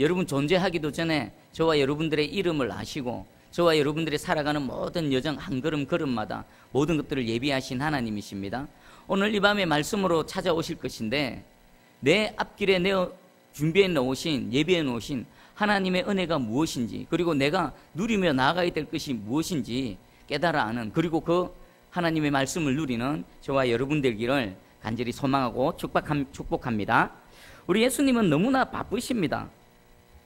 여러분 존재하기도 전에 저와 여러분들의 이름을 아시고 저와 여러분들이 살아가는 모든 여정 한 걸음 걸음마다 모든 것들을 예비하신 하나님이십니다. 오늘 이 밤에 말씀으로 찾아오실 것인데 내 앞길에 내어 준비해 놓으신, 예비해 놓으신 하나님의 은혜가 무엇인지, 그리고 내가 누리며 나아가야 될 것이 무엇인지 깨달아 아는, 그리고 그 하나님의 말씀을 누리는 저와 여러분 되기를 간절히 소망하고 축복합니다. 우리 예수님은 너무나 바쁘십니다.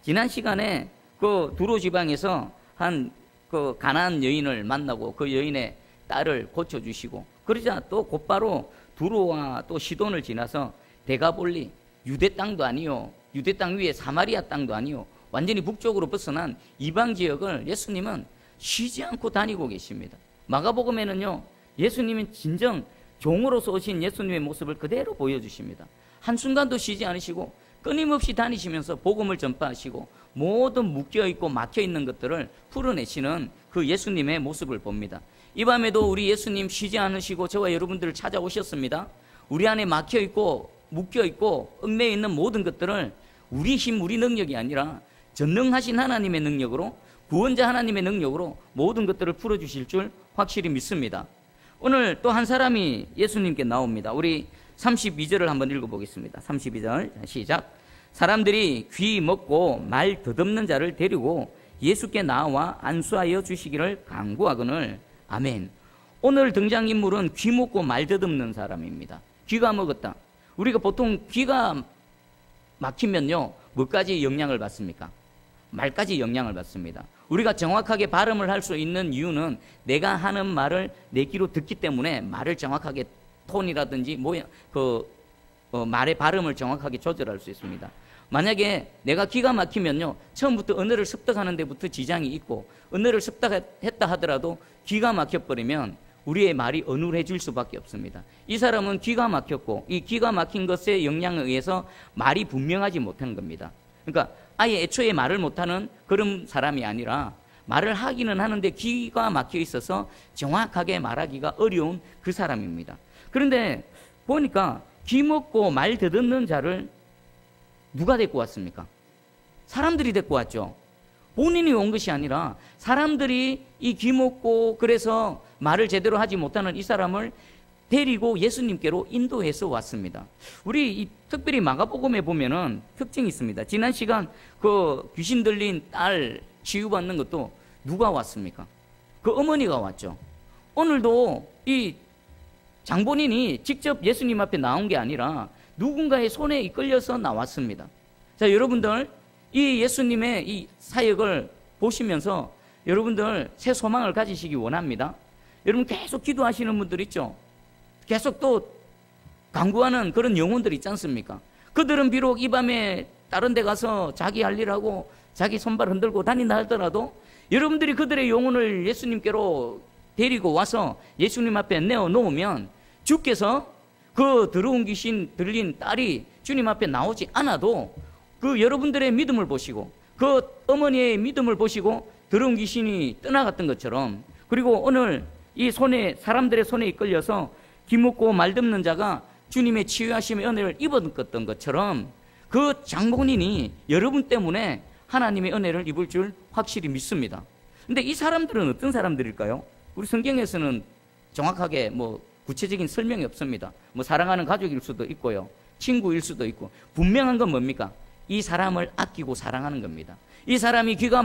지난 시간에 그 두로 지방에서 한 그 가나안 여인을 만나고 그 여인의 딸을 고쳐주시고, 그러자 또 곧바로 두로와 또 시돈을 지나서 데가볼리, 유대 땅도 아니요, 유대 땅 위에 사마리아 땅도 아니요, 완전히 북쪽으로 벗어난 이방 지역을 예수님은 쉬지 않고 다니고 계십니다. 마가복음에는요, 예수님은 진정 종으로서 오신 예수님의 모습을 그대로 보여주십니다. 한순간도 쉬지 않으시고 끊임없이 다니시면서 복음을 전파하시고 모든 묶여있고 막혀있는 것들을 풀어내시는 그 예수님의 모습을 봅니다. 이 밤에도 우리 예수님 쉬지 않으시고 저와 여러분들을 찾아오셨습니다. 우리 안에 막혀있고 묶여있고 얽매여 있는 모든 것들을 우리 힘, 우리 능력이 아니라 전능하신 하나님의 능력으로, 구원자 하나님의 능력으로 모든 것들을 풀어주실 줄 확실히 믿습니다. 오늘 또 한 사람이 예수님께 나옵니다. 우리 32절을 한번 읽어보겠습니다. 32절 시작. 사람들이 귀 먹고 말 더듬는 자를 데리고 예수께 나와 안수하여 주시기를 간구하거늘. 아멘. 오늘 등장인물은 귀 먹고 말 더듬는 사람입니다. 귀가 먹었다. 우리가 보통 귀가 막히면요, 뭐까지 영향을 받습니까? 말까지 영향을 받습니다. 우리가 정확하게 발음을 할 수 있는 이유는 내가 하는 말을 내 귀로 듣기 때문에 말을 정확하게 톤이라든지 말의 발음을 정확하게 조절할 수 있습니다. 만약에 내가 귀가 막히면요, 처음부터 언어를 습득하는 데부터 지장이 있고, 언어를 습득했다 하더라도 귀가 막혀버리면 우리의 말이 어눌해질 수밖에 없습니다. 이 사람은 귀가 막혔고, 이 귀가 막힌 것에 영향에 의해서 말이 분명하지 못한 겁니다. 그러니까 아예 애초에 말을 못하는 그런 사람이 아니라 말을 하기는 하는데 귀가 막혀 있어서 정확하게 말하기가 어려운 그 사람입니다. 그런데 보니까 귀 먹고 말 더듬는 자를 누가 데리고 왔습니까? 사람들이 데리고 왔죠. 본인이 온 것이 아니라 사람들이 이 귀 먹고 그래서 말을 제대로 하지 못하는 이 사람을 데리고 예수님께로 인도해서 왔습니다. 우리 특별히 마가복음에 보면은 특징이 있습니다. 지난 시간 그 귀신 들린 딸 치유받는 것도 누가 왔습니까? 그 어머니가 왔죠. 오늘도 이 장본인이 직접 예수님 앞에 나온 게 아니라 누군가의 손에 이끌려서 나왔습니다. 자, 여러분들 이 예수님의 이 사역을 보시면서 여러분들 새 소망을 가지시기 원합니다. 여러분 계속 기도하시는 분들 있죠. 계속 또 간구하는 그런 영혼들 있지 않습니까? 그들은 비록 이 밤에 다른 데 가서 자기 할 일하고 자기 손발 흔들고 다닌다 하더라도 여러분들이 그들의 영혼을 예수님께로 데리고 와서 예수님 앞에 내어놓으면 주께서 그 더러운 귀신 들린 딸이 주님 앞에 나오지 않아도 그 여러분들의 믿음을 보시고 그 어머니의 믿음을 보시고 더러운 귀신이 떠나갔던 것처럼, 그리고 오늘 이 사람들의 손에 이끌려서 귀 먹고 말 듣는 자가 주님의 치유하심의 은혜를 입었던 것처럼 그 장본인이 여러분 때문에 하나님의 은혜를 입을 줄 확실히 믿습니다. 근데 이 사람들은 어떤 사람들일까요? 우리 성경에서는 정확하게 구체적인 설명이 없습니다. 사랑하는 가족일 수도 있고요, 친구일 수도 있고, 분명한 건 뭡니까? 이 사람을 아끼고 사랑하는 겁니다. 이 사람이 귀가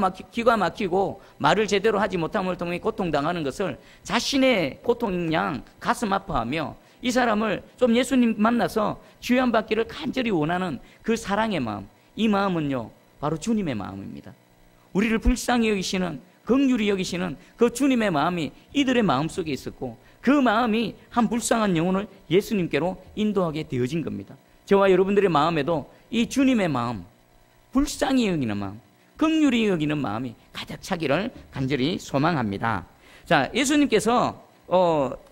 막히고 말을 제대로 하지 못함을 통해 고통당하는 것을 자신의 고통 양 가슴 아파하며 이 사람을 좀 예수님 만나서 치유받기를 간절히 원하는 그 사랑의 마음, 이 마음은요 바로 주님의 마음입니다. 우리를 불쌍히 여기시는, 긍휼히 여기시는 그 주님의 마음이 이들의 마음속에 있었고, 그 마음이 한 불쌍한 영혼을 예수님께로 인도하게 되어진 겁니다. 저와 여러분들의 마음에도 이 주님의 마음, 불쌍히 여기는 마음, 긍휼히 여기는 마음이 가득 차기를 간절히 소망합니다. 자, 예수님께서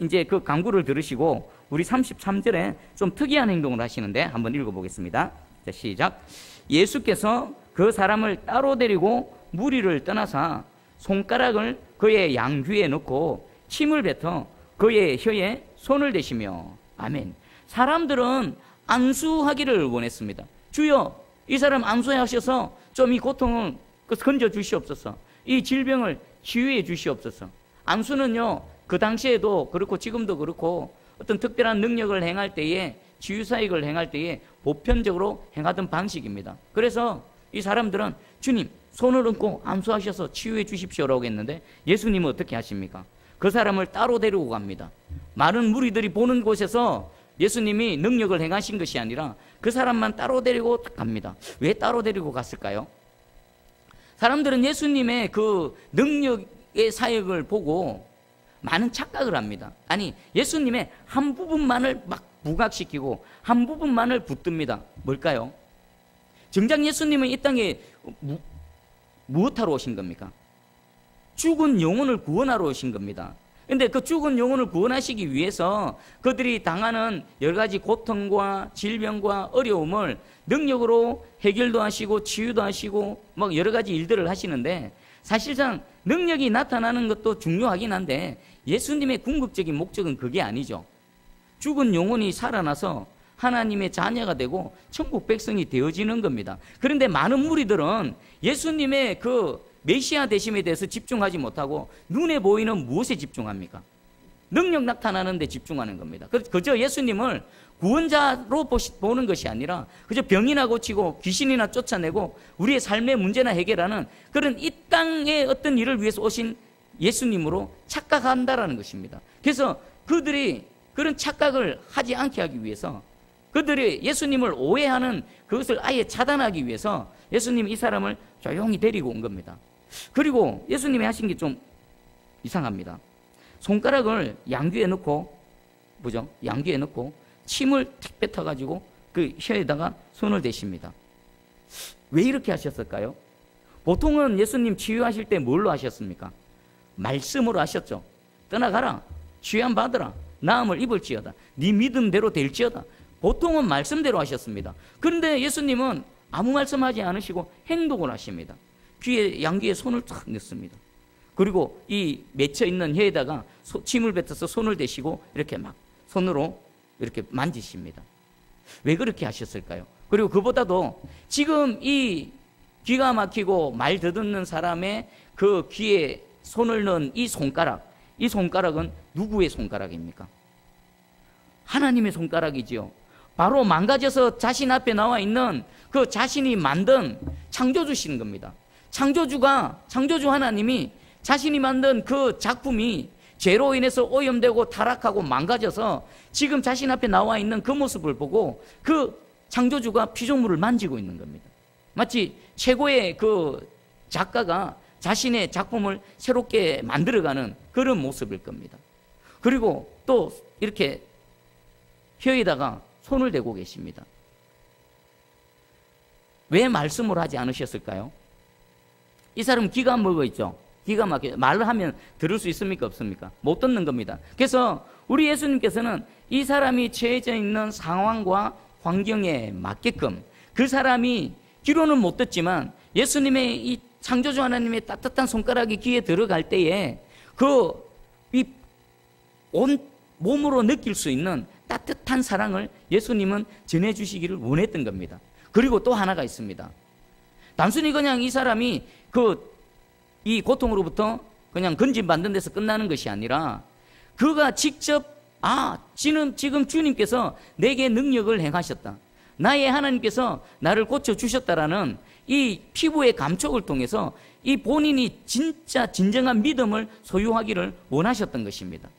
이제 그 강구를 들으시고 우리 33절에 좀 특이한 행동을 하시는데 한번 읽어보겠습니다. 자, 시작. 예수께서 그 사람을 따로 데리고 무리를 떠나사 손가락을 그의 양귀에 넣고 침을 뱉어 그의 혀에 손을 대시며. 아멘. 사람들은 안수하기를 원했습니다. 주여, 이 사람 안수하셔서 좀 이 고통을 건져 주시옵소서. 이 질병을 치유해 주시옵소서. 안수는요, 그 당시에도 그렇고 지금도 그렇고 어떤 특별한 능력을 행할 때에, 치유사역을 행할 때에 보편적으로 행하던 방식입니다. 그래서 이 사람들은 주님 손을 얹고 안수하셔서 치유해 주십시오라고 했는데, 예수님은 어떻게 하십니까? 그 사람을 따로 데리고 갑니다. 많은 무리들이 보는 곳에서 예수님이 능력을 행하신 것이 아니라 그 사람만 따로 데리고 갑니다. 왜 따로 데리고 갔을까요? 사람들은 예수님의 그 능력의 사역을 보고 많은 착각을 합니다. 아니, 예수님의 한 부분만을 막 부각시키고 한 부분만을 붙듭니다. 뭘까요? 정작 예수님은 이 땅에 무엇하러 오신 겁니까? 죽은 영혼을 구원하러 오신 겁니다. 근데 그 죽은 영혼을 구원하시기 위해서 그들이 당하는 여러 가지 고통과 질병과 어려움을 능력으로 해결도 하시고 치유도 하시고 막 여러 가지 일들을 하시는데, 사실상 능력이 나타나는 것도 중요하긴 한데 예수님의 궁극적인 목적은 그게 아니죠. 죽은 영혼이 살아나서 하나님의 자녀가 되고 천국 백성이 되어지는 겁니다. 그런데 많은 무리들은 예수님의 그 메시아 되심에 대해서 집중하지 못하고 눈에 보이는 무엇에 집중합니까? 능력 나타나는 데 집중하는 겁니다. 그저 예수님을 구원자로 보는 것이 아니라 그저 병이나 고치고 귀신이나 쫓아내고 우리의 삶의 문제나 해결하는 그런 이 땅의 어떤 일을 위해서 오신 예수님으로 착각한다라는 것입니다. 그래서 그들이 그런 착각을 하지 않게 하기 위해서, 그들이 예수님을 오해하는 그것을 아예 차단하기 위해서 예수님이 이 사람을 조용히 데리고 온 겁니다. 그리고 예수님이 하신 게 좀 이상합니다. 손가락을 양귀에 넣고, 뭐죠? 양귀에 넣고 침을 탁 뱉어가지고 그 혀에다가 손을 대십니다. 왜 이렇게 하셨을까요? 보통은 예수님 치유하실 때 뭘로 하셨습니까? 말씀으로 하셨죠. 떠나가라, 치유함 받으라, 나음을 입을지어다, 네 믿음대로 될지어다. 보통은 말씀대로 하셨습니다. 그런데 예수님은 아무 말씀하지 않으시고 행동을 하십니다. 양귀에 손을 탁 넣습니다. 그리고 이 맺혀 있는 혀에다가 침을 뱉어서 손을 대시고 이렇게 막 손으로 이렇게 만지십니다. 왜 그렇게 하셨을까요? 그리고 그보다도 지금 이 귀가 막히고 말 더듬는 사람의 그 귀에 손을 넣은 이 손가락은 누구의 손가락입니까? 하나님의 손가락이지요. 바로 망가져서 자신 앞에 나와 있는 그 자신이 만든 창조주신 겁니다. 창조주 하나님이 자신이 만든 그 작품이 죄로 인해서 오염되고 타락하고 망가져서 지금 자신 앞에 나와 있는 그 모습을 보고 그 창조주가 피조물을 만지고 있는 겁니다. 마치 최고의 그 작가가 자신의 작품을 새롭게 만들어가는 그런 모습일 겁니다. 그리고 또 이렇게 혀에다가 손을 대고 계십니다. 왜 말씀을 하지 않으셨을까요? 이 사람은 귀가 먹어 있죠. 귀가 막혀. 말을 하면 들을 수 있습니까? 없습니까? 못 듣는 겁니다. 그래서 우리 예수님께서는 이 사람이 처해져 있는 상황과 환경에 맞게끔 그 사람이 귀로는 못 듣지만 예수님의 이 창조주 하나님의 따뜻한 손가락이 귀에 들어갈 때에 이 온 몸으로 느낄 수 있는 따뜻한 사랑을 예수님은 전해주시기를 원했던 겁니다. 그리고 또 하나가 있습니다. 단순히 그냥 이 사람이 이 고통으로부터 그냥 건진받는 데서 끝나는 것이 아니라 그가 직접 지금 주님께서 내게 능력을 행하셨다, 나의 하나님께서 나를 고쳐주셨다라는 이 피부의 감촉을 통해서 이 본인이 진정한 믿음을 소유하기를 원하셨던 것입니다.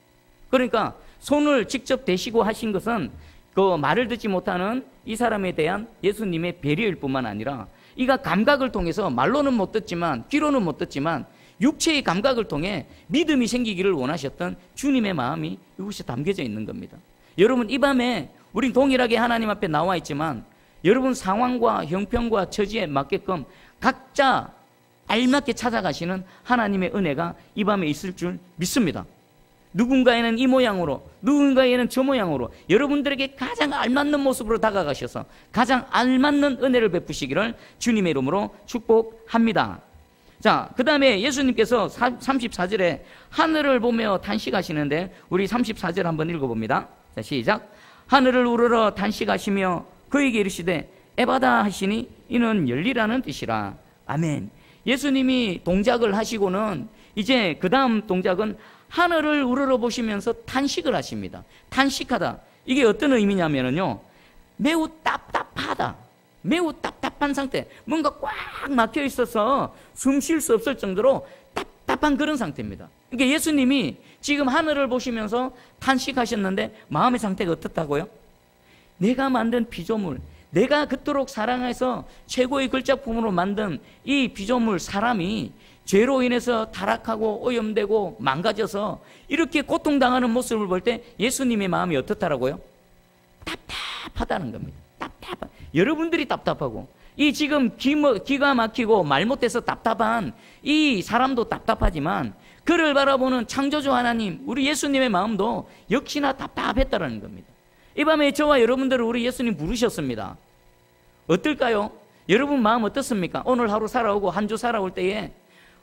그러니까 손을 직접 대시고 하신 것은 그 말을 듣지 못하는 이 사람에 대한 예수님의 배려일 뿐만 아니라 이가 감각을 통해서 말로는 못 듣지만 귀로는 못 듣지만 육체의 감각을 통해 믿음이 생기기를 원하셨던 주님의 마음이 이곳에 담겨져 있는 겁니다. 여러분, 이 밤에 우린 동일하게 하나님 앞에 나와 있지만 여러분 상황과 형편과 처지에 맞게끔 각자 알맞게 찾아가시는 하나님의 은혜가 이 밤에 있을 줄 믿습니다. 누군가에는 이 모양으로, 누군가에는 저 모양으로 여러분들에게 가장 알맞는 모습으로 다가가셔서 가장 알맞는 은혜를 베푸시기를 주님의 이름으로 축복합니다. 자, 그 다음에 예수님께서 34절에 하늘을 보며 탄식하시는데 우리 34절 한번 읽어봅니다. 자, 시작. 하늘을 우러러 탄식하시며 그에게 이르시되 에바다 하시니 이는 열리라는 뜻이라. 아멘. 예수님이 동작을 하시고는 이제 그 다음 동작은 하늘을 우러러보시면서 탄식을 하십니다. 탄식하다. 이게 어떤 의미냐면요, 매우 답답하다. 매우 답답한 상태. 뭔가 꽉 막혀 있어서 숨 쉴 수 없을 정도로 답답한 그런 상태입니다. 그러니까 예수님이 지금 하늘을 보시면서 탄식하셨는데 마음의 상태가 어떻다고요? 내가 만든 피조물, 내가 그토록 사랑해서 최고의 걸작품으로 만든 이 피조물 사람이 죄로 인해서 타락하고 오염되고 망가져서 이렇게 고통당하는 모습을 볼 때 예수님의 마음이 어떻다라고요? 답답하다는 겁니다. 답답한. 여러분들이 답답하고 이 지금 기가 막히고 말 못해서 답답한 이 사람도 답답하지만 그를 바라보는 창조주 하나님, 우리 예수님의 마음도 역시나 답답했다라는 겁니다. 이 밤에 저와 여러분들을 우리 예수님 부르셨습니다. 어떨까요? 여러분 마음 어떻습니까? 오늘 하루 살아오고 한 주 살아올 때에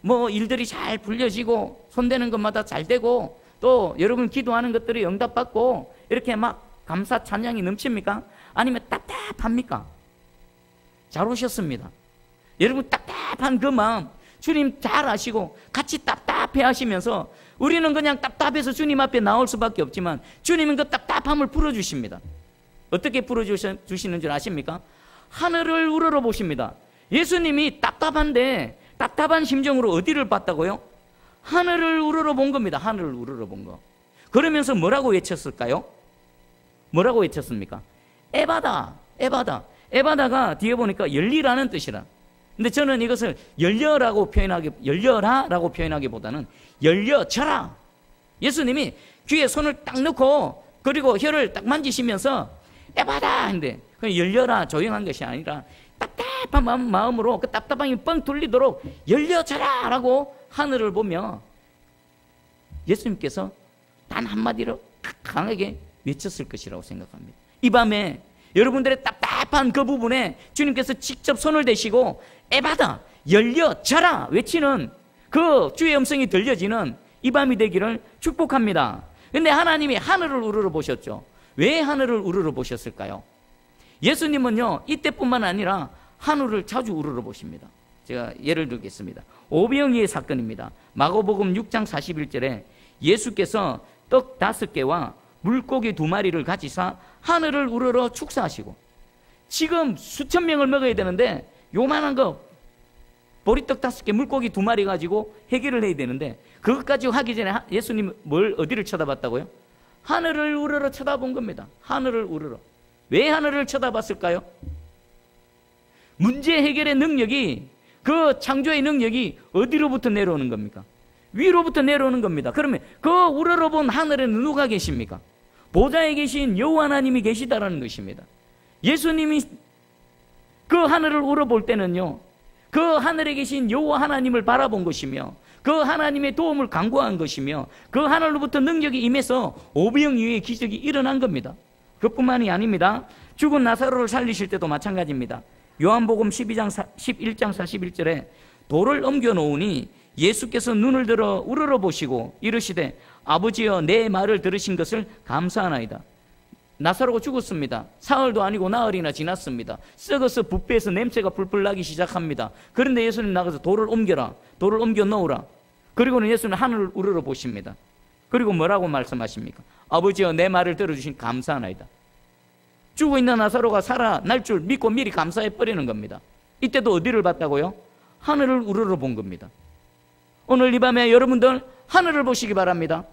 뭐 일들이 잘 풀려지고 손대는 것마다 잘 되고 또 여러분 기도하는 것들이 응답받고 이렇게 막 감사 찬양이 넘칩니까? 아니면 답답합니까? 잘 오셨습니다. 여러분 답답한 그 마음 주님 잘 아시고 같이 답답해 하시면서 우리는 그냥 답답해서 주님 앞에 나올 수밖에 없지만 주님은 그 답답함을 풀어주십니다. 어떻게 풀어주시는 줄 아십니까? 하늘을 우러러 보십니다. 예수님이 답답한데 답답한 심정으로 어디를 봤다고요? 하늘을 우러러 본 겁니다. 하늘을 우러러 본 거. 그러면서 뭐라고 외쳤을까요? 뭐라고 외쳤습니까? 에바다, 에바다. 에바다가 뒤에 보니까 열리라는 뜻이라. 근데 저는 이것을 열려라고 표현하기보다는 열려져라. 예수님이 귀에 손을 딱 넣고 그리고 혀를 딱 만지시면서 에바다 했는데 열려라 조용한 것이 아니라 답답한 마음으로 그 답답함이 뻥 뚫리도록 열려져라 라고 하늘을 보며 예수님께서 단 한마디로 강하게 외쳤을 것이라고 생각합니다. 이 밤에 여러분들의 답답한 그 부분에 주님께서 직접 손을 대시고 에바다 열려져라 외치는 그 주의 음성이 들려지는 이 밤이 되기를 축복합니다. 그런데 하나님이 하늘을 우러러 보셨죠. 왜 하늘을 우러러 보셨을까요? 예수님은요 이때뿐만 아니라 하늘을 자주 우러러 보십니다. 제가 예를 들겠습니다. 오병이의 사건입니다. 마가복음 6장 41절에 예수께서 떡 5개와 물고기 2마리를 가지사 하늘을 우러러 축사하시고, 지금 수천 명을 먹어야 되는데 요만한 거 보리떡 5개 물고기 2마리 가지고 해결을 해야 되는데 그것까지 하기 전에 예수님 어디를 쳐다봤다고요? 하늘을 우러러 쳐다본 겁니다. 하늘을 우러러. 왜 하늘을 쳐다봤을까요? 문제 해결의 능력이, 그 창조의 능력이 어디로부터 내려오는 겁니까? 위로부터 내려오는 겁니다. 그러면 그 우러러 본 하늘에는 누가 계십니까? 보좌에 계신 여호와 하나님이 계시다라는 것입니다. 예수님이 그 하늘을 우러볼 때는요, 그 하늘에 계신 여호와 하나님을 바라본 것이며 그 하나님의 도움을 간구한 것이며 그 하늘로부터 능력이 임해서 오병이어의 기적이 일어난 겁니다. 그뿐만이 아닙니다. 죽은 나사로를 살리실 때도 마찬가지입니다. 요한복음 11장 41절에 돌을 옮겨 놓으니 예수께서 눈을 들어 우러러 보시고 이르시되 아버지여 내 말을 들으신 것을 감사하나이다. 나사로가 죽었습니다. 사흘도 아니고 나흘이나 지났습니다. 썩어서 부패해서 냄새가 풀풀 나기 시작합니다. 그런데 예수님 나가서 돌을 옮겨라, 돌을 옮겨 놓으라. 그리고는 예수님 하늘을 우러러 보십니다. 그리고 뭐라고 말씀하십니까? 아버지여 내 말을 들어주신 감사하나이다. 죽어있는 나사로가 살아날 줄 믿고 미리 감사해버리는 겁니다. 이때도 어디를 봤다고요? 하늘을 우러러 본 겁니다. 오늘 이 밤에 여러분들 하늘을 보시기 바랍니다.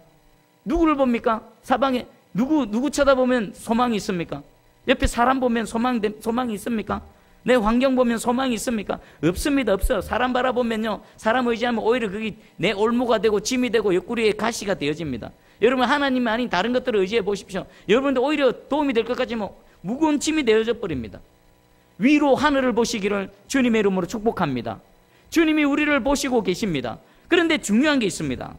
누구를 봅니까? 사방에 누구 쳐다보면 소망이 있습니까? 옆에 사람 보면 소망이 있습니까? 내 환경 보면 소망이 있습니까? 없습니다. 없어요. 사람 바라보면요, 사람 의지하면 오히려 그게 내 올무가 되고 짐이 되고 옆구리에 가시가 되어집니다. 여러분 하나님이 아닌 다른 것들을 의지해 보십시오. 여러분들 오히려 도움이 될 것까지 무거운 짐이 되어져 버립니다. 위로 하늘을 보시기를 주님의 이름으로 축복합니다. 주님이 우리를 보시고 계십니다. 그런데 중요한 게 있습니다.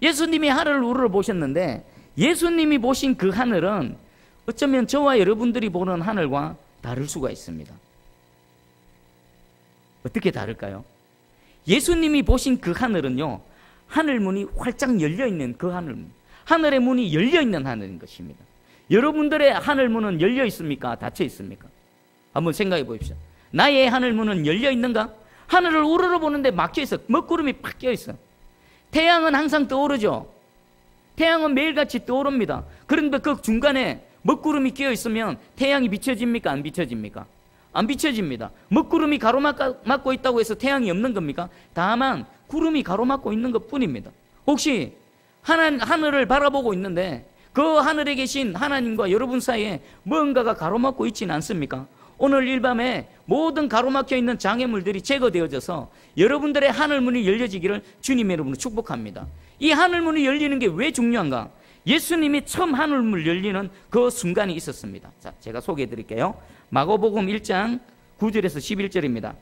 예수님이 하늘을 우러러 보셨는데 예수님이 보신 그 하늘은 어쩌면 저와 여러분들이 보는 하늘과 다를 수가 있습니다. 어떻게 다를까요? 예수님이 보신 그 하늘은요, 하늘 문이 활짝 열려있는 그 하늘의 문이 열려있는 하늘인 것입니다. 여러분들의 하늘 문은 열려 있습니까? 닫혀 있습니까? 한번 생각해 보십시오. 나의 하늘 문은 열려 있는가? 하늘을 우러러 보는데 막혀 있어. 먹구름이 팍 껴 있어. 태양은 항상 떠오르죠. 태양은 매일같이 떠오릅니다. 그런데 그 중간에 먹구름이 끼어 있으면 태양이 비춰집니까? 안 비춰집니까? 안 비춰집니다. 먹구름이 가로막고 있다고 해서 태양이 없는 겁니까? 다만 구름이 가로막고 있는 것 뿐입니다. 혹시 하늘을 바라보고 있는데 그 하늘에 계신 하나님과 여러분 사이에 뭔가가 가로막고 있지는 않습니까? 오늘 일밤에 모든 가로막혀 있는 장애물들이 제거되어져서 여러분들의 하늘문이 열려지기를 주님의 이름으로 축복합니다. 이 하늘문이 열리는 게 왜 중요한가? 예수님이 처음 하늘문 열리는 그 순간이 있었습니다. 자, 제가 소개해 드릴게요. 마가복음 1장 9절에서 11절입니다.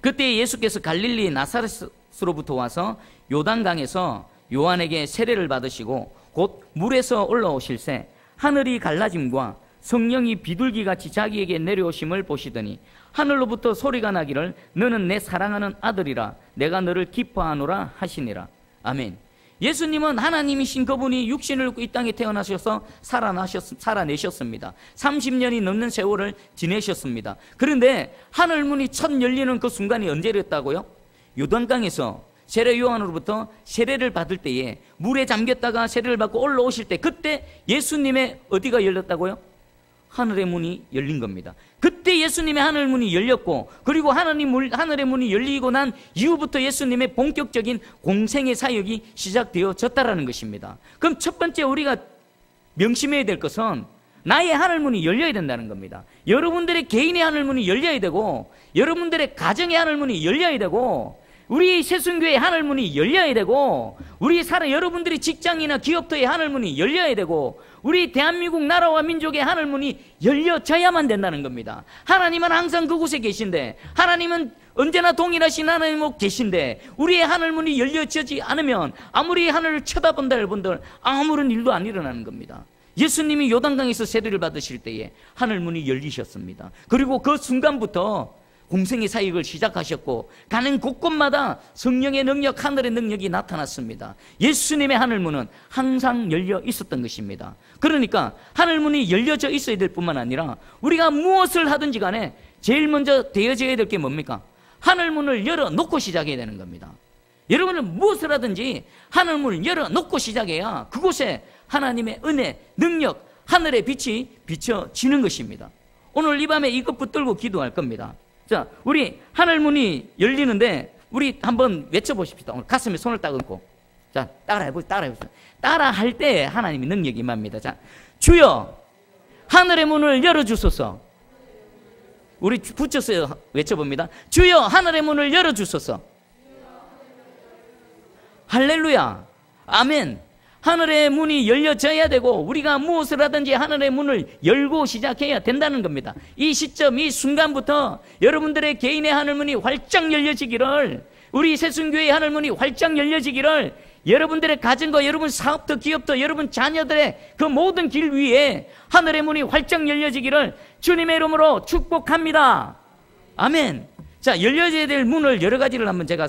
그때 예수께서 갈릴리 나사렛으로부터 와서 요단강에서 요한에게 세례를 받으시고 곧 물에서 올라오실새 하늘이 갈라짐과 성령이 비둘기같이 자기에게 내려오심을 보시더니 하늘로부터 소리가 나기를 너는 내 사랑하는 아들이라 내가 너를 기뻐하노라 하시니라. 아멘. 예수님은 하나님이신 그분이 육신을 입고 이 땅에 태어나셔서 살아내셨습니다. 30년이 넘는 세월을 지내셨습니다. 그런데 하늘문이 첫 열리는 그 순간이 언제였다고요? 요단강에서 세례 요한으로부터 세례를 받을 때에 물에 잠겼다가 세례를 받고 올라오실 때 그때 예수님의 어디가 열렸다고요? 하늘의 문이 열린 겁니다. 그때 예수님의 하늘 문이 열렸고 그리고 하늘의 문이 열리고 난 이후부터 예수님의 본격적인 공생의 사역이 시작되어졌다라는 것입니다. 그럼 첫 번째 우리가 명심해야 될 것은 나의 하늘 문이 열려야 된다는 겁니다. 여러분들의 개인의 하늘 문이 열려야 되고 여러분들의 가정의 하늘 문이 열려야 되고 우리 새순교의 하늘문이 열려야 되고 우리 여러분들이 직장이나 기업터의 하늘문이 열려야 되고 우리 대한민국 나라와 민족의 하늘문이 열려져야만 된다는 겁니다. 하나님은 항상 그곳에 계신데 하나님은 언제나 동일하신 하나님으로 계신데 우리의 하늘문이 열려지지 않으면 아무리 하늘을 쳐다본다 여러분들 아무런 일도 안 일어나는 겁니다. 예수님이 요단강에서 세례를 받으실 때에 하늘문이 열리셨습니다. 그리고 그 순간부터 공생의 사역을 시작하셨고 가는 곳곳마다 성령의 능력, 하늘의 능력이 나타났습니다. 예수님의 하늘문은 항상 열려 있었던 것입니다. 그러니까 하늘문이 열려져 있어야 될 뿐만 아니라 우리가 무엇을 하든지 간에 제일 먼저 되어져야 될 게 뭡니까? 하늘문을 열어놓고 시작해야 되는 겁니다. 여러분은 무엇을 하든지 하늘문을 열어놓고 시작해야 그곳에 하나님의 은혜, 능력, 하늘의 빛이 비춰지는 것입니다. 오늘 이 밤에 이것 붙들고 기도할 겁니다. 자, 우리 하늘문이 열리는데 우리 한번 외쳐보십시다. 오늘 가슴에 손을 딱 얹고 자, 따라해보세요. 따라할 때 하나님의 능력이 임합니다. 자, 주여 하늘의 문을 열어주소서. 우리 붙였어요. 외쳐봅니다. 주여 하늘의 문을 열어주소서. 할렐루야. 아멘. 하늘의 문이 열려져야 되고 우리가 무엇을 하든지 하늘의 문을 열고 시작해야 된다는 겁니다. 이 시점, 이 순간부터 여러분들의 개인의 하늘문이 활짝 열려지기를, 우리 새순교의 하늘문이 활짝 열려지기를, 여러분들의 가정과 여러분 사업도 기업도 여러분 자녀들의 그 모든 길 위에 하늘의 문이 활짝 열려지기를 주님의 이름으로 축복합니다. 아멘. 자, 열려져야 될 문을 여러 가지를 한번 제가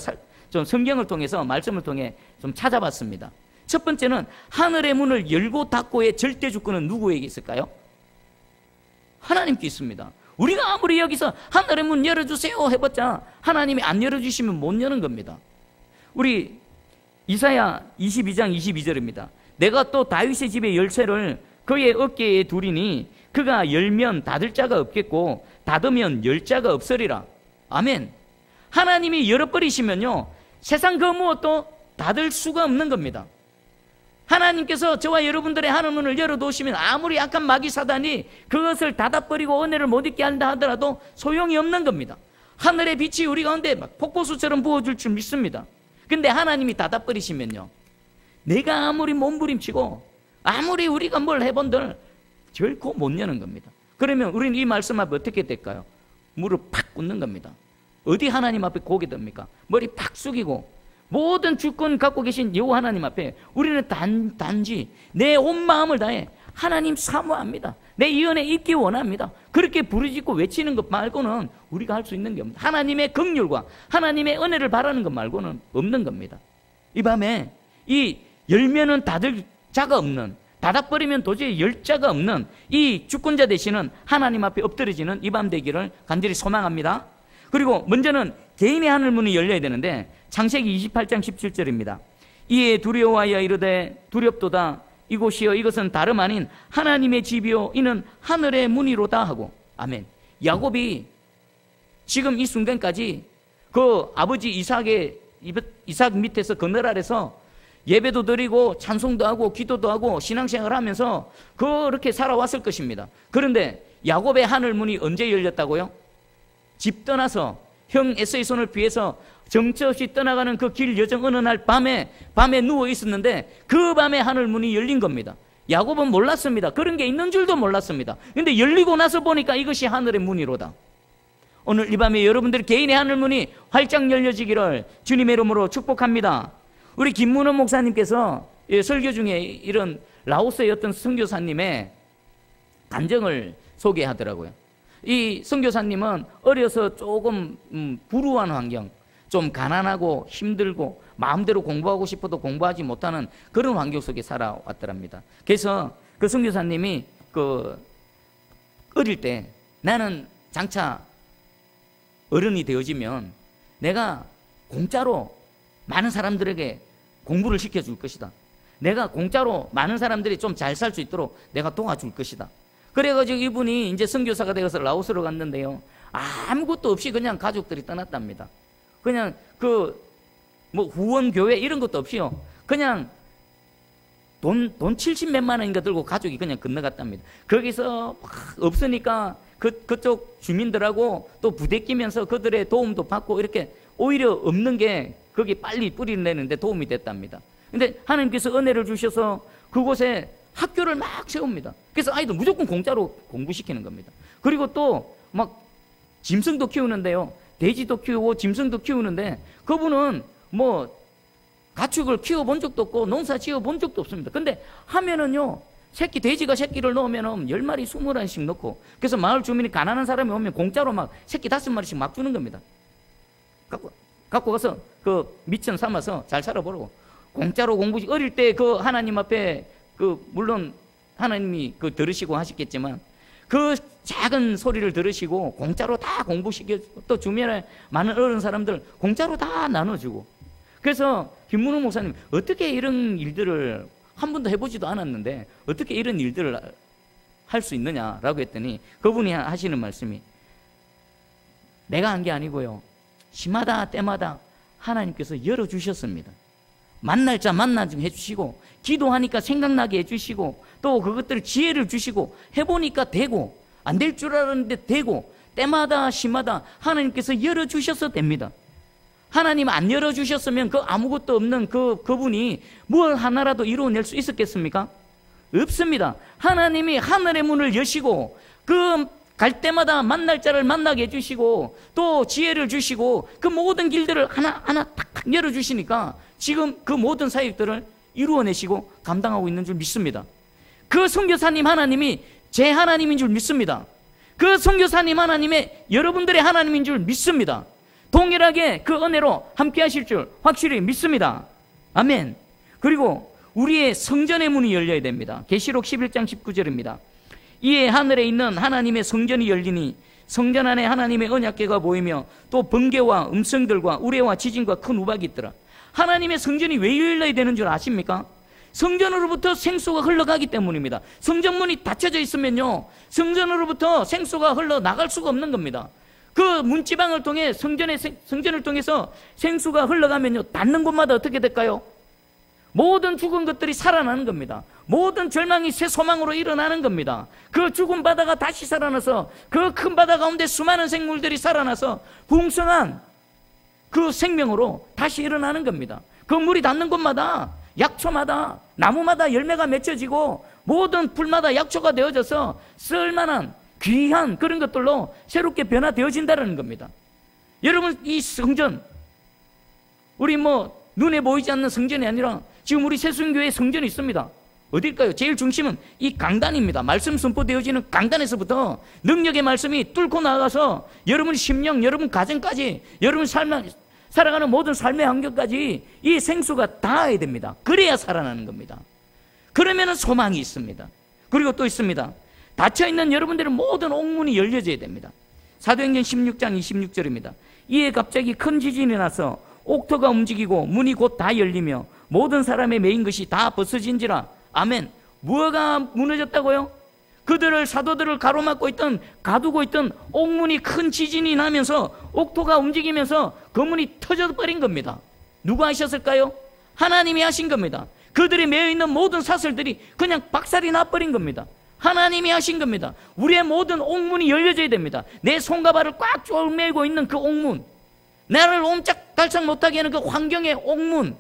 좀 성경을 통해서 말씀을 통해 좀 찾아봤습니다. 첫 번째는 하늘의 문을 열고 닫고의 절대 주권은 누구에게 있을까요? 하나님께 있습니다. 우리가 아무리 여기서 하늘의 문 열어주세요 해봤자 하나님이 안 열어주시면 못 여는 겁니다. 우리 이사야 22장 22절입니다. 내가 또 다윗의 집의 열쇠를 그의 어깨에 두리니 그가 열면 닫을 자가 없겠고 닫으면 열 자가 없으리라. 아멘. 하나님이 열어버리시면요 세상 그 무엇도 닫을 수가 없는 겁니다. 하나님께서 저와 여러분들의 하늘문을 열어두시면 아무리 악한 마귀 사단이 그것을 닫아버리고 은혜를 못 입게 한다 하더라도 소용이 없는 겁니다. 하늘의 빛이 우리 가운데 막 폭포수처럼 부어줄 줄 믿습니다. 근데 하나님이 닫아버리시면요 내가 아무리 몸부림치고 아무리 우리가 뭘 해본들 결코 못 여는 겁니다. 그러면 우리는 이 말씀 앞에 어떻게 될까요? 무릎 팍 꿇는 겁니다. 어디 하나님 앞에 고개 듭니까? 머리 팍 숙이고 모든 주권 갖고 계신 여호와 하나님 앞에 우리는 단지 내 온 마음을 다해 하나님 사모합니다. 내 이 은혜 입기 원합니다. 그렇게 부르짖고 외치는 것 말고는 우리가 할 수 있는 게 없습니다. 하나님의 긍휼과 하나님의 은혜를 바라는 것 말고는 없는 겁니다. 이 밤에 이 열면은 닫을 자가 없는 닫아버리면 도저히 열자가 없는 이 주권자 되시는 하나님 앞에 엎드려지는 이 밤 되기를 간절히 소망합니다. 그리고 먼저는 개인의 하늘문이 열려야 되는데 창세기 28장 17절입니다. 이에 두려워하여 이르되 두렵도다. 이곳이여 이것은 다름 아닌 하나님의 집이요 이는 하늘의 문이로다 하고. 아멘. 야곱이 지금 이 순간까지 그 아버지 이삭 밑에서 그늘 아래서 예배도 드리고 찬송도 하고 기도도 하고 신앙생활을 하면서 그렇게 살아왔을 것입니다. 그런데 야곱의 하늘문이 언제 열렸다고요? 집 떠나서 형 에서의 손을 피해서 정처 없이 떠나가는 그 길 여정 어느 날 밤에 누워 있었는데 그 밤에 하늘문이 열린 겁니다. 야곱은 몰랐습니다. 그런 게 있는 줄도 몰랐습니다. 그런데 열리고 나서 보니까 이것이 하늘의 문이로다. 오늘 이 밤에 여러분들 개인의 하늘문이 활짝 열려지기를 주님의 이름으로 축복합니다. 우리 김문호 목사님께서 설교 중에 이런 라오스의 어떤 선교사님의 간증을 소개하더라고요. 이 선교사님은 어려서 조금 불우한 환경, 좀 가난하고 힘들고 마음대로 공부하고 싶어도 공부하지 못하는 그런 환경 속에 살아왔더랍니다. 그래서 그 선교사님이 어릴 때 나는 장차 어른이 되어지면 내가 공짜로 많은 사람들에게 공부를 시켜줄 것이다. 내가 공짜로 많은 사람들이 좀 잘 살 수 있도록 내가 도와줄 것이다. 그래가지고 이분이 이제 선교사가 되어서 라오스로 갔는데요. 아무것도 없이 그냥 가족들이 떠났답니다. 그냥 후원 교회 이런 것도 없이요. 그냥 돈 70몇만 원인가 들고 가족이 그냥 건너갔답니다. 거기서 막 없으니까 그쪽 주민들하고 또 부대끼면서 그들의 도움도 받고 이렇게 오히려 없는 게 거기 빨리 뿌리를 내는데 도움이 됐답니다. 근데 하나님께서 은혜를 주셔서 그곳에 학교를 막 세웁니다. 그래서 아이들 무조건 공짜로 공부시키는 겁니다. 그리고 또 막 짐승도 키우는데요. 돼지도 키우고 짐승도 키우는데 그분은 뭐 가축을 키워본 적도 없고 농사 지어본 적도 없습니다. 근데 하면은요, 돼지가 새끼를 넣으면 10마리, 20마리씩 넣고, 그래서 마을 주민이 가난한 사람이 오면 공짜로 막 새끼 5마리씩 막 주는 겁니다. 갖고 가서 미천 삼아서 잘 살아보라고. 공짜로 어릴 때 하나님 앞에 물론 하나님이 들으시고 하셨겠지만 그 작은 소리를 들으시고 공짜로 다 공부시켜, 또 주변에 많은 어른 사람들 공짜로 다 나눠주고. 그래서 김문호 목사님, 어떻게 이런 일들을 한 번도 해보지도 않았는데 어떻게 이런 일들을 할 수 있느냐라고 했더니 그분이 하시는 말씀이, 내가 한 게 아니고요, 시마다 때마다 하나님께서 열어주셨습니다. 만날 자 만나게 해주시고, 기도하니까 생각나게 해주시고, 또 그것들 지혜를 주시고, 해보니까 되고, 안 될 줄 알았는데 되고, 때마다 시마다 하나님께서 열어주셔서 됩니다. 하나님 안 열어주셨으면 아무것도 없는 그분이 뭘 하나라도 이루어낼 수 있었겠습니까? 없습니다. 하나님이 하늘의 문을 여시고 갈 때마다 만날 자를 만나게 해주시고, 또 지혜를 주시고, 그 모든 길들을 하나하나 탁 열어주시니까 지금 그 모든 사역들을 이루어내시고 감당하고 있는 줄 믿습니다. 그 선교사님 하나님이 제 하나님인 줄 믿습니다. 그 선교사님 하나님의 여러분들의 하나님인 줄 믿습니다. 동일하게 그 은혜로 함께 하실 줄 확실히 믿습니다. 아멘. 그리고 우리의 성전의 문이 열려야 됩니다. 계시록 11장 19절입니다. 이에 하늘에 있는 하나님의 성전이 열리니 성전 안에 하나님의 언약궤가 보이며 또 번개와 음성들과 우레와 지진과 큰 우박이 있더라. 하나님의 성전이 왜 열려야 되는 줄 아십니까? 성전으로부터 생수가 흘러가기 때문입니다. 성전문이 닫혀져 있으면요, 성전으로부터 생수가 흘러나갈 수가 없는 겁니다. 그 문지방을 통해 성전을 통해서 생수가 흘러가면요, 닿는 곳마다 어떻게 될까요? 모든 죽은 것들이 살아나는 겁니다. 모든 절망이 새 소망으로 일어나는 겁니다. 그 죽은 바다가 다시 살아나서 그 큰 바다 가운데 수많은 생물들이 살아나서 풍성한 그 생명으로 다시 일어나는 겁니다. 그 물이 닿는 곳마다, 약초마다, 나무마다 열매가 맺혀지고 모든 풀마다 약초가 되어져서 쓸만한 귀한 그런 것들로 새롭게 변화되어진다는 겁니다. 여러분, 이 성전, 우리 눈에 보이지 않는 성전이 아니라 지금 우리 새순교회 성전이 있습니다. 어딜까요? 제일 중심은 이 강단입니다. 말씀 선포되어지는 강단에서부터 능력의 말씀이 뚫고 나가서 여러분 심령, 여러분 가정까지, 여러분 살아가는 모든 삶의 환경까지 이 생수가 닿아야 됩니다. 그래야 살아나는 겁니다. 그러면은 소망이 있습니다. 그리고 또 있습니다. 닫혀있는 여러분들의 모든 옥문이 열려져야 됩니다. 사도행전 16장 26절입니다. 이에 갑자기 큰 지진이 나서 옥토가 움직이고 문이 곧 다 열리며 모든 사람의 매인 것이 다 벗어진지라. 아멘. 뭐가 무너졌다고요? 그들을, 사도들을 가로막고 있던, 가두고 있던 옥문이 큰 지진이 나면서 옥토가 움직이면서 그 문이 터져버린 겁니다. 누가 하셨을까요? 하나님이 하신 겁니다. 그들이 매여있는 모든 사슬들이 그냥 박살이 나버린 겁니다. 하나님이 하신 겁니다. 우리의 모든 옥문이 열려져야 됩니다. 내 손과 발을 꽉 쪼매고 있는 그 옥문, 나를 옴짝달싹 못하게 하는 그 환경의 옥문,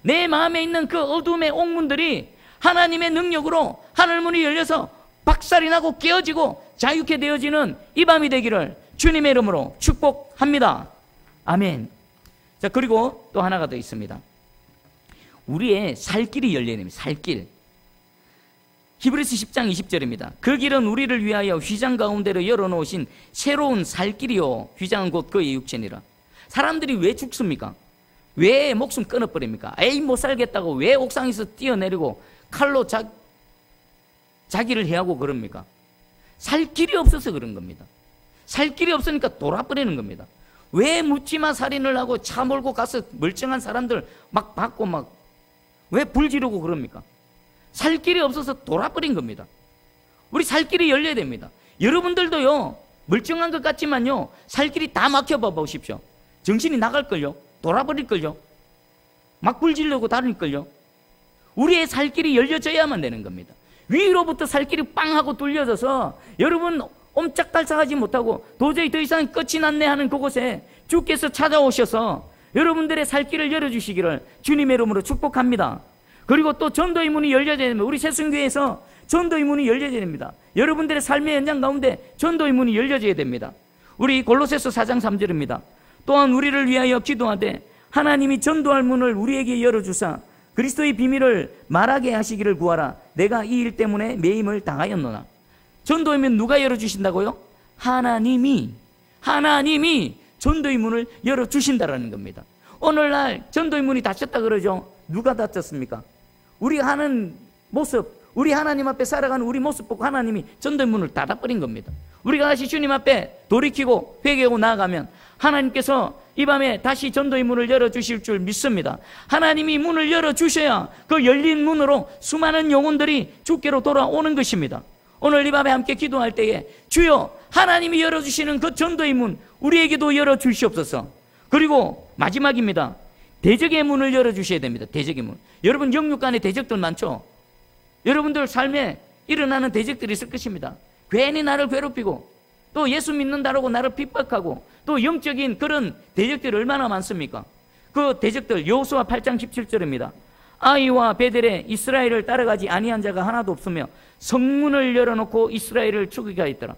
내 마음에 있는 그 어둠의 옥문들이 하나님의 능력으로 하늘문이 열려서 박살이 나고 깨어지고 자유케 되어지는 이 밤이 되기를 주님의 이름으로 축복합니다. 아멘. 자, 그리고 또 하나가 더 있습니다. 우리의 살 길이 열려야 됩니다. 살 길. 히브리서 10장 20절입니다. 그 길은 우리를 위하여 휘장 가운데로 열어놓으신 새로운 살 길이요, 휘장은 곧 그의 육체니라. 사람들이 왜 죽습니까? 왜 목숨 끊어버립니까? 에이, 못 살겠다고 왜 옥상에서 뛰어내리고 칼로 자기를 해하고 그럽니까? 살 길이 없어서 그런 겁니다. 살 길이 없으니까 돌아버리는 겁니다. 왜 묻지마 살인을 하고 차 몰고 가서 멀쩡한 사람들 막 받고 왜 불 지르고 그럽니까? 살 길이 없어서 돌아버린 겁니다. 우리 살 길이 열려야 됩니다. 여러분들도요, 멀쩡한 것 같지만요, 살 길이 다 막혀봐 보십시오. 정신이 나갈걸요? 돌아버릴걸요? 막 불 지르고 다닐걸요? 우리의 살 길이 열려져야만 되는 겁니다. 위로부터 살 길이 빵 하고 뚫려져서 여러분 옴짝달싹하지 못하고 도저히 더 이상 끝이 났네 하는 그곳에 주께서 찾아오셔서 여러분들의 살 길을 열어주시기를 주님의 이름으로 축복합니다. 그리고 또 전도의 문이 열려져야 됩니다. 우리 새순교회에서 전도의 문이 열려져야 됩니다. 여러분들의 삶의 현장 가운데 전도의 문이 열려져야 됩니다. 우리 골로새서 4장 3절입니다. 또한 우리를 위하여 기도하되 하나님이 전도할 문을 우리에게 열어주사 그리스도의 비밀을 말하게 하시기를 구하라. 내가 이 일 때문에 매임을 당하였노나. 전도의 문 누가 열어주신다고요? 하나님이 전도의 문을 열어주신다라는 겁니다. 오늘날 전도의 문이 닫혔다 그러죠. 누가 닫혔습니까? 우리가 하는 모습, 우리 하나님 앞에 살아가는 우리 모습 보고 하나님이 전도의 문을 닫아버린 겁니다. 우리가 다시 주님 앞에 돌이키고 회개하고 나아가면 하나님께서 이 밤에 다시 전도의 문을 열어주실 줄 믿습니다. 하나님이 문을 열어주셔야 그 열린 문으로 수많은 영혼들이 주께로 돌아오는 것입니다. 오늘 이 밤에 함께 기도할 때에 주여 하나님이 열어주시는 그 전도의 문 우리에게도 열어주시옵소서. 그리고 마지막입니다. 대적의 문을 열어주셔야 됩니다. 대적의 문. 여러분 영육 간에 대적들 많죠? 여러분들 삶에 일어나는 대적들이 있을 것입니다. 괜히 나를 괴롭히고 또 예수 믿는다라고 나를 핍박하고 또 영적인 그런 대적들이 얼마나 많습니까? 그 대적들 여호수아 8장 17절입니다. 아이와 베델에 이스라엘을 따라가지 아니한 자가 하나도 없으며 성문을 열어놓고 이스라엘을 죽이게 하였더라.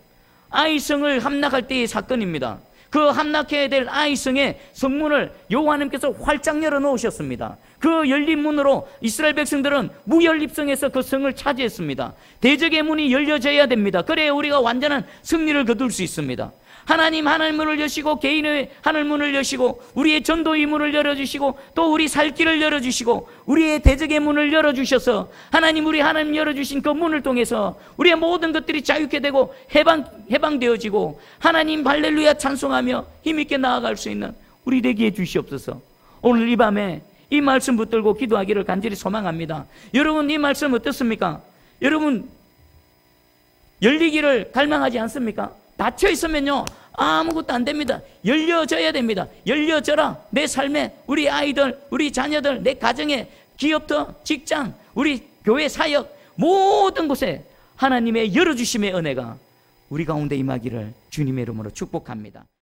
아이성을 함락할 때의 사건입니다. 그 함락해야 될 아이성의 성문을 여호와 하나님께서 활짝 열어놓으셨습니다. 그 열린 문으로 이스라엘 백성들은 무연립성에서 그 성을 차지했습니다. 대적의 문이 열려져야 됩니다. 그래야 우리가 완전한 승리를 거둘 수 있습니다. 하나님 하늘문을 여시고 개인의 하늘문을 여시고 우리의 전도의 문을 열어주시고 또 우리 살 길을 열어주시고 우리의 대적의 문을 열어주셔서 하나님 우리 하나님 열어주신 그 문을 통해서 우리의 모든 것들이 자유케 되고 해방되어지고 하나님 할렐루야 찬송하며 힘있게 나아갈 수 있는 우리 되게 해주시옵소서. 오늘 이 밤에 이 말씀 붙들고 기도하기를 간절히 소망합니다. 여러분 이 말씀 어떻습니까? 여러분 열리기를 갈망하지 않습니까? 닫혀 있으면요 아무것도 안 됩니다. 열려져야 됩니다. 열려져라. 내 삶에 우리 아이들, 우리 자녀들, 내 가정에 기업터, 직장, 우리 교회 사역 모든 곳에 하나님의 열어주심의 은혜가 우리 가운데 임하기를 주님의 이름으로 축복합니다.